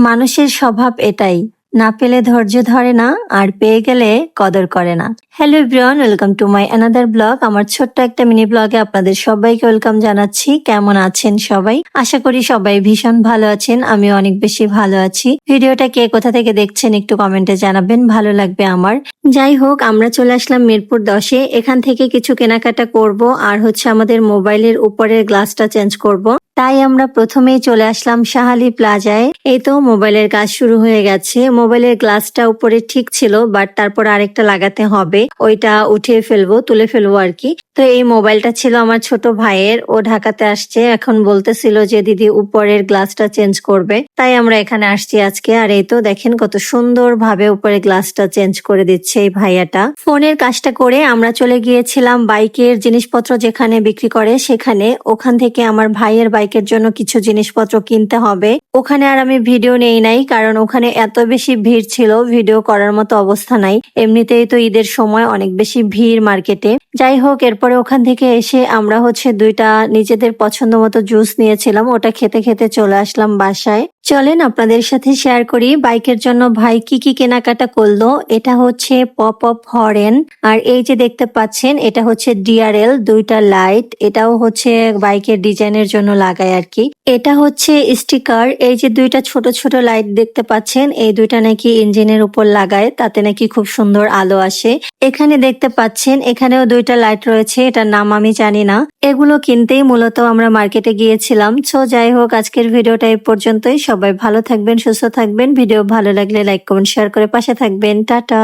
মানুষের স্বভাব এটাই, না পেলে ধৈর্য ধরে না, আর পেয়ে গেলে কদর করে না। Hello everyone, welcome to my another blog. আমার ছোট্ট একটা মিনি ব্লগে আপনাদের সবাইকে ওয়েলকাম জানাচ্ছি। কেমন আছেন সবাই? আশা করি সবাই ভীষণ ভালো আছেন। আমি অনেক বেশি ভালো আছি। ভিডিওটা কে কোথা থেকে দেখছেন একটু কমেন্টে জানাবেন, ভালো লাগবে আমার। যাই হোক, আমরা চলে আসলাম মিরপুর 10-এ। এখান থেকে কিছু কেনাকাটা করব, আর হচ্ছে আমাদের মোবাইলের উপরের গ্লাসটা চেঞ্জ করব। তাই আমরা প্রথমেই চলে আসলাম শাহালি প্লাজায়। এই তো মোবাইলের কাজ শুরু হয়ে গেছে। মোবাইলের গ্লাসটা উপরে ঠিক ছিল, বাট তারপর আরেকটা লাগাতে হবে, ওইটা উঠিয়ে ফেলবো, তুলে ফেলবো আর কি। তো এই মোবাইলটা ছিল আমার ছোট ভাইয়ের, ও ঢাকাতে আসছে, এখন বলতেছিল যে দিদি উপরের গ্লাসটা চেঞ্জ করবে, তাই আমরা এখানে আসছি আজকে। আর এই তো দেখেন কত সুন্দর ভাবে উপরে গ্লাসটা চেঞ্জ করে দিচ্ছে এই ভাইয়াটা। ফোনের কাজটা করে আমরা চলে গিয়েছিলাম বাইকের জিনিসপত্র যেখানে বিক্রি করে সেখানে। ওখান থেকে আমার ভাইয়ের বাইকের জন্য কিছু জিনিসপত্র কিনতে হবে। ওখানে আর আমি ভিডিও নেই নাই, কারণ ওখানে এত বেশি ভিড় ছিল, ভিডিও করার মতো অবস্থা নাই। এমনিতেই তো ঈদের সময় অনেক বেশি ভিড় মার্কেটে। যাই হোক, এরপরে ওখান থেকে এসে আমরা হচ্ছে দুইটা নিজেদের পছন্দ মতো জুস নিয়েছিলাম, ওটা খেতে খেতে চলে আসলাম বাসায়। চলেন আপনাদের সাথে শেয়ার করি বাইকের জন্য ভাই কি কি কেনাকাটা করলো। এটা হচ্ছে পপ আপ হরেন, আর এই যে দেখতে পাচ্ছেন এটা হচ্ছে ডিআরএল দুইটা লাইট, এটাও হচ্ছে বাইকের ডিজাইনের জন্য লাগায় আর কি। এটা হচ্ছে স্টিকার, এই যে দুইটা ছোট ছোট লাইট দেখতে পাচ্ছেন, এই দুইটা নাকি ইঞ্জিনের উপর লাগায়, তাতে নাকি খুব সুন্দর আলো আসে। এখানে দেখতে পাচ্ছেন এখানেও দুইটা লাইট রয়েছে, এটার নাম আমি জানি না। এগুলো কিনতেই মূলত আমরা মার্কেটে গিয়েছিলাম। সো যাই হোক, আজকের ভিডিওটা এই পর্যন্তই। সবাই ভালো থাকবেন, সুস্থ থাকবেন। ভিডিও ভালো লাগলে লাইক কমেন্ট শেয়ার করে পাশে থাকবেন। টাটা।